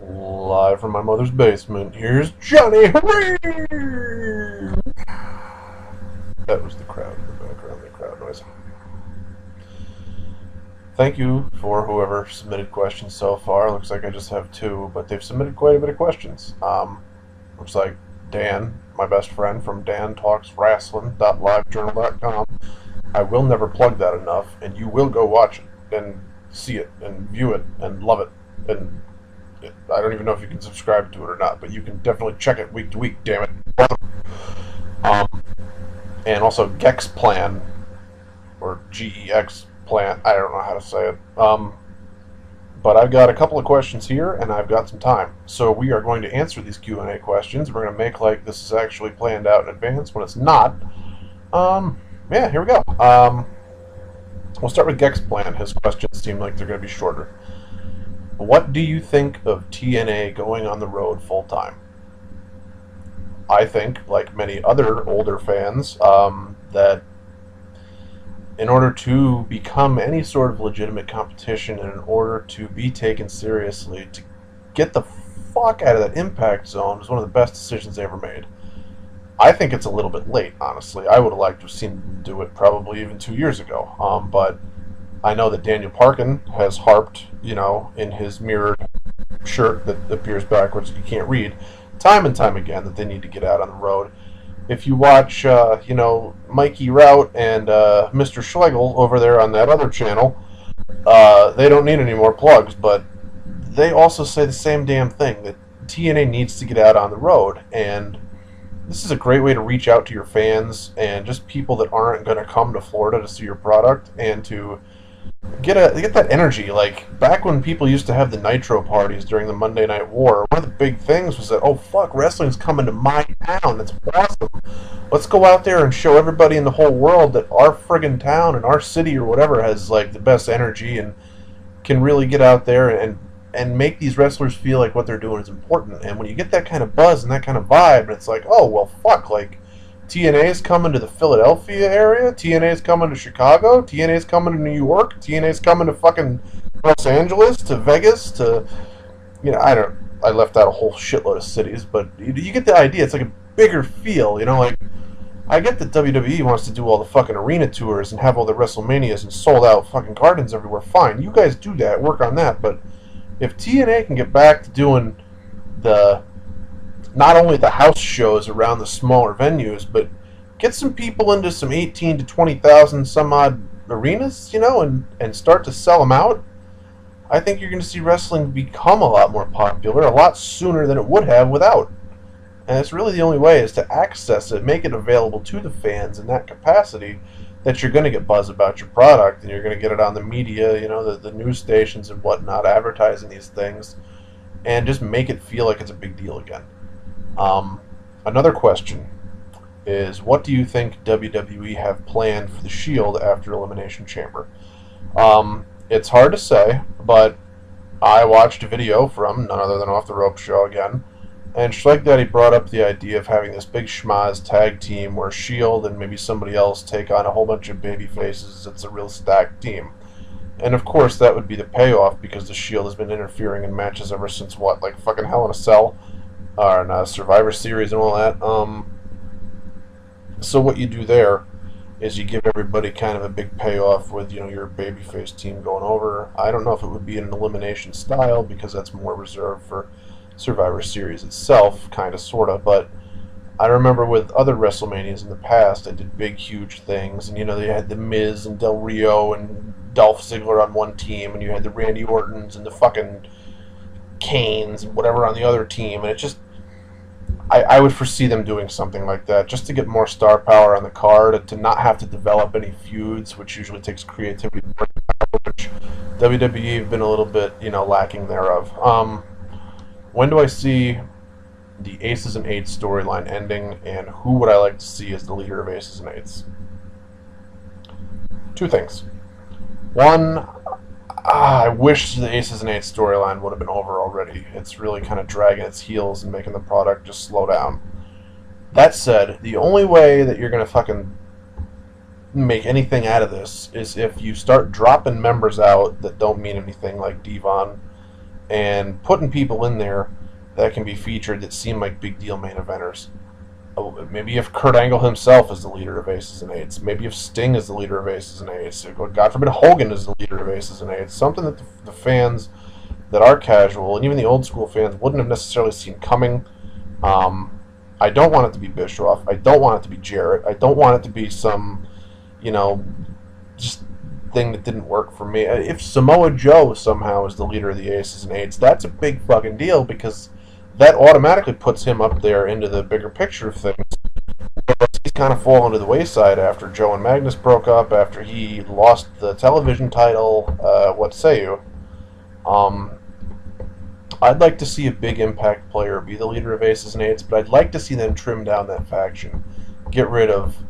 Live from my mother's basement, here's Johnny! Hooray! That was the crowd in the background, the crowd noise. Thank you for whoever submitted questions so far. Looks like I just have two, but they've submitted quite a bit of questions. Looks like Dan, my best friend from dantalkswrestling.livejournal.com. I will never plug that enough, and you will go watch it and see it and view it and love it. And I don't even know if you can subscribe to it or not, but you can definitely check it week to week. Damn it! Um, and also Gex Plan or GEX Plan. I don't know how to say it. But I've got a couple of questions here, and I've got some time, so we are going to answer these Q&A questions. We're going to make like this is actually planned out in advance when it's not. Yeah, here we go. We'll start with Gex Plan. His questions seem like they're going to be shorter. What do you think of TNA going on the road full time? I think, like many other older fans, that in order to become any sort of legitimate competition and in order to be taken seriously, to get the fuck out of that impact zone was one of the best decisions they ever made. I think it's a little bit late, honestly. I would have liked to have seen them do it probably even 2 years ago. But I know that Daniel Parkin has harped, in his mirrored shirt that appears backwards, you can't read, time and time again that they need to get out on the road. If you watch, Mikey Rout and Mr. Schlegel over there on that other channel, they don't need any more plugs, but they also say the same damn thing, that TNA needs to get out on the road, and this is a great way to reach out to your fans and just people that aren't going to come to Florida to see your product and to get that energy. Like back when people used to have the Nitro parties during the Monday Night War, one of the big things was that, oh fuck, wrestling's coming to my town. That's awesome. Let's go out there and show everybody in the whole world that our friggin' town and our city or whatever has like the best energy and can really get out there and make these wrestlers feel like what they're doing is important. And when you get that kind of buzz and that kind of vibe, and it's like, oh well, fuck, like TNA is coming to the Philadelphia area, TNA is coming to Chicago, TNA is coming to New York, TNA is coming to fucking Los Angeles, to Vegas, to I left out a whole shitload of cities, but you get the idea. It's like a bigger feel, like I get that WWE wants to do all the fucking arena tours and have all the WrestleManias and sold out fucking gardens everywhere. Fine, you guys do that, work on that, but if TNA can get back to doing not only the house shows around the smaller venues, but get some people into some 18 to 20,000 some odd arenas, and start to sell them out, I think you're going to see wrestling become a lot more popular a lot sooner than it would have without. And it's really the only way is to access it, make it available to the fans in that capacity, that you're going to get buzz about your product, and you're going to get it on the media, the news stations and whatnot, advertising these things, and just make it feel like it's a big deal again. Another question is, what do you think WWE have planned for the Shield after Elimination Chamber? It's hard to say, but I watched a video from none other than Off the Rope Show again, and Schleg Daddy brought up the idea of having this big schmaz tag team where Shield and maybe somebody else take on a whole bunch of baby faces. It's a real stacked team. And of course that would be the payoff, because the Shield has been interfering in matches ever since like fucking Hell in a Cell or Survivor Series and all that. So what you do there is you give everybody kind of a big payoff with your babyface team going over. I don't know if it would be in an elimination style, because that's more reserved for Survivor Series itself, kind of, sort of, but I remember with other WrestleManias in the past, I did big, huge things, and they had the Miz and Del Rio and Dolph Ziggler on one team, and you had the Randy Ortons and the fucking Canes and whatever on the other team, and it just, I would foresee them doing something like that, just to get more star power on the card, to not have to develop any feuds, which usually takes creativity, which WWE have been a little bit, lacking thereof. When do I see the Aces and Eights storyline ending, and who would I like to see as the leader of Aces and Eights? Two things. One, I wish the Aces and Eights storyline would have been over already. It's really kind of dragging its heels and making the product just slow down. That said, the only way that you're going to fucking make anything out of this is if you start dropping members out that don't mean anything, like Devon and putting people in there that can be featured that seem like big deal main eventers. Maybe if Kurt Angle himself is the leader of Aces and Eights. Maybe if Sting is the leader of Aces and Eights. God forbid Hogan is the leader of Aces and Eights. Something that the fans that are casual, and even the old school fans, wouldn't have necessarily seen coming. I don't want it to be Bischoff. I don't want it to be Jarrett. I don't want it to be some, just thing that didn't work for me. If Samoa Joe somehow is the leader of the Aces and Eights, that's a big fucking deal, because that automatically puts him up there into the bigger picture of things. He's kind of fallen to the wayside after Joe and Magnus broke up, after he lost the television title. What say you? I'd like to see a big Impact player be the leader of Aces and Eights, but I'd like to see them trim down that faction. Get rid of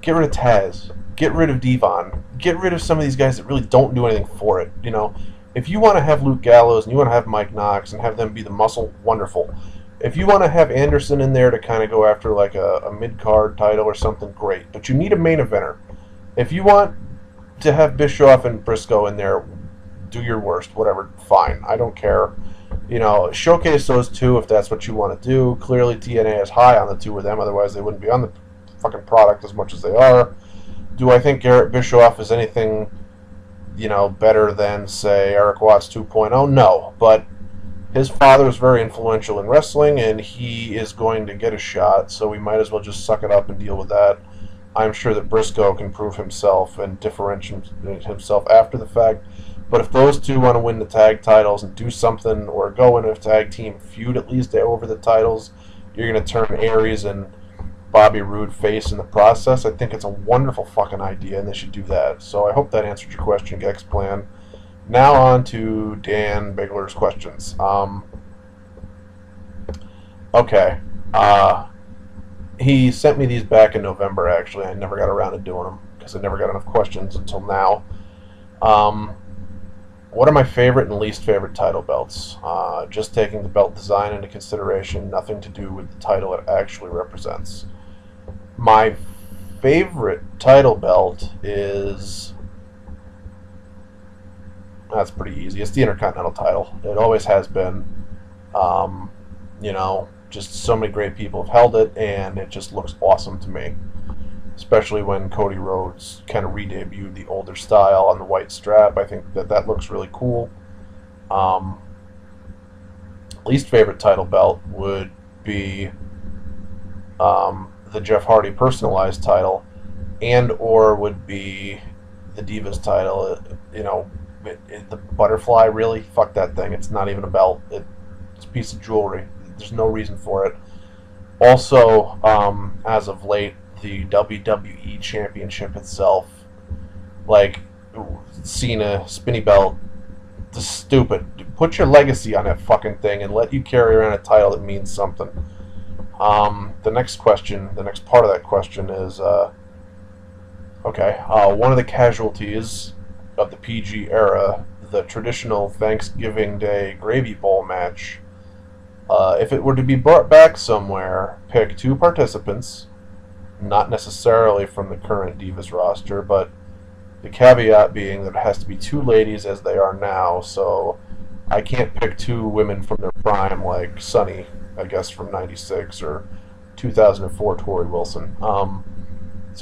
Taz. Get rid of Devon. Get rid of some of these guys that really don't do anything for it. If you want to have Luke Gallows and you want to have Mike Knox and have them be the muscle, wonderful. If you want to have Anderson in there to kind of go after like a mid-card title or something, great. But you need a main eventer. If you want to have Bischoff and Briscoe in there, do your worst. Whatever, fine. I don't care. Showcase those two if that's what you want to do. Clearly TNA is high on the two of them, otherwise they wouldn't be on the fucking product as much as they are. Do I think Garrett Bischoff is anything, better than, say, Eric Watts 2.0? No, but his father is very influential in wrestling, and he is going to get a shot, so we might as well just suck it up and deal with that. I'm sure that Briscoe can prove himself and differentiate himself after the fact. But if those two want to win the tag titles and do something, or go in a tag team feud at least over the titles, you're going to turn Aries and Bobby Roode face in the process. I think it's a wonderful fucking idea, and they should do that. So I hope that answered your question, Gex Plan. Now on to Dan Bigler's questions. Okay. He sent me these back in November, actually. I never got around to doing them because I never got enough questions until now. What are my favorite and least favorite title belts? Just taking the belt design into consideration, nothing to do with the title it actually represents. My favorite title belt is... That's pretty easy. It's the Intercontinental title. It always has been. Just so many great people have held it, and it just looks awesome to me. Especially when Cody Rhodes kind of re-debuted the older style on the white strap. I think that looks really cool. Least favorite title belt would be the Jeff Hardy personalized title, and or would be the Divas title. The butterfly, really? Fuck that thing. It's not even a belt. It's a piece of jewelry. There's no reason for it. Also, as of late, the WWE Championship itself, like Cena, spinny belt, just stupid. Put your legacy on that fucking thing and let you carry around a title that means something. The next part of that question is, one of the casualties of the PG era, the traditional Thanksgiving Day Gravy Bowl match, if it were to be brought back somewhere, pick 2 participants, not necessarily from the current Divas roster, but the caveat being that it has to be 2 ladies as they are now, so I can't pick 2 women from their prime like Sunny, I guess, from 96, or 2004 Tori Wilson. So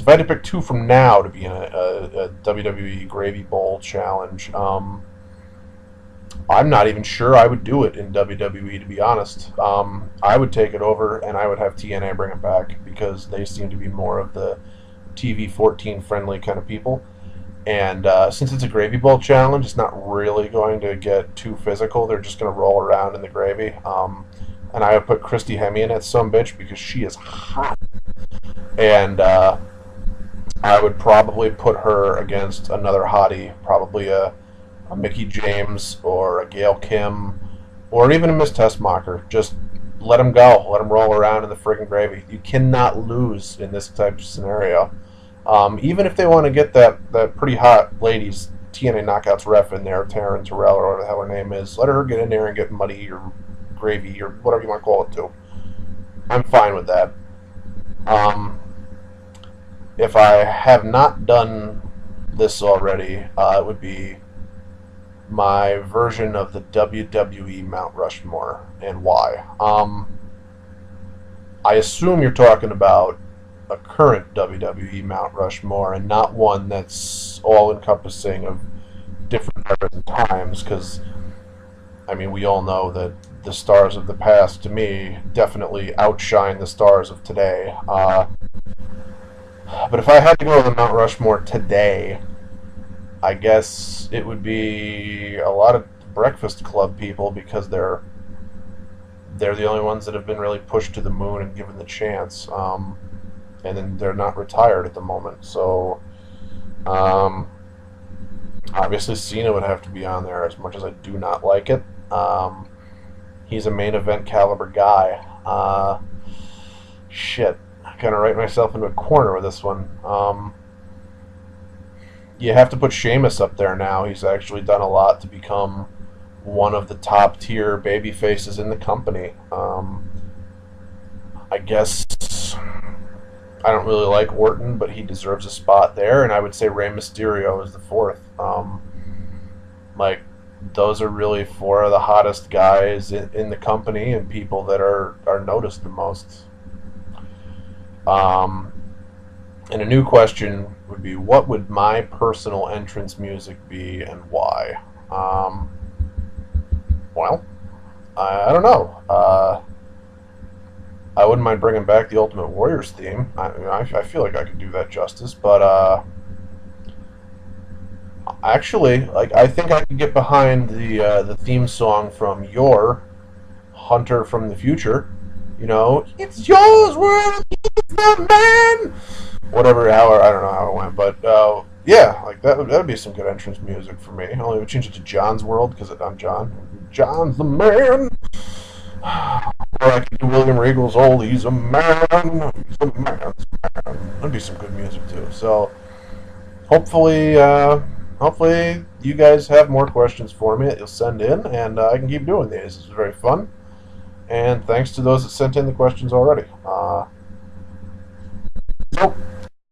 if I had to pick 2 from now to be in a WWE Gravy Bowl challenge, I'm not even sure I would do it in WWE, to be honest. I would take it over, and I would have TNA bring it back, because they seem to be more of the TV 14 friendly kind of people. And since it's a Gravy Bowl challenge, it's not really going to get too physical. They're just going to roll around in the gravy. And I would put Christy Hemme in that sumbitch, because she is hot. And I would probably put her against another hottie, probably a Mickie James or a Gail Kim, or even a Miss Tessmacher. Just let them go. Let them roll around in the friggin' gravy. You cannot lose in this type of scenario. Even if they want to get that pretty hot ladies TNA Knockouts ref in there, Taryn Terrell or whatever the hell her name is, let her get in there and get muddy or gravy or whatever you want to call it to. I'm fine with that. If I have not done this already, it would be my version of the WWE Mount Rushmore and why. I assume you're talking about a current WWE Mount Rushmore and not one that's all encompassing of different eras and times, because I mean, we all know that the stars of the past, to me, definitely outshine the stars of today. But if I had to go to the Mount Rushmore today, I guess it would be a lot of Breakfast Club people, because they're the only ones that have been really pushed to the moon and given the chance. And then they're not retired at the moment. So um, obviously Cena would have to be on there, as much as I do not like it. He's a main event caliber guy. Shit, I kind of write myself into a corner with this one. You have to put Sheamus up there now. He's actually done a lot to become one of the top tier baby faces in the company. I guess I don't really like Orton, but he deserves a spot there, and I would say Rey Mysterio is the fourth. Like, those are really four of the hottest guys in the company and people that are noticed the most. Um, and a new question would be, what would my personal entrance music be and why? Well, I don't know. I wouldn't mind bringing back the Ultimate Warriors theme. I feel like I could do that justice, but actually, like, I think I could get behind the theme song from your Hunter from the Future. You know, it's yours world, it's the man. Whatever, how I don't know how it went, but yeah, like that would be some good entrance music for me. I only would change it to John's World because I'm John. John's the man. Or I could do William Regal's old "He's a Man, He's a Man's Man." That'd be some good music too. So hopefully, hopefully you guys have more questions for me that you'll send in, and I can keep doing these. It's very fun. And thanks to those that sent in the questions already.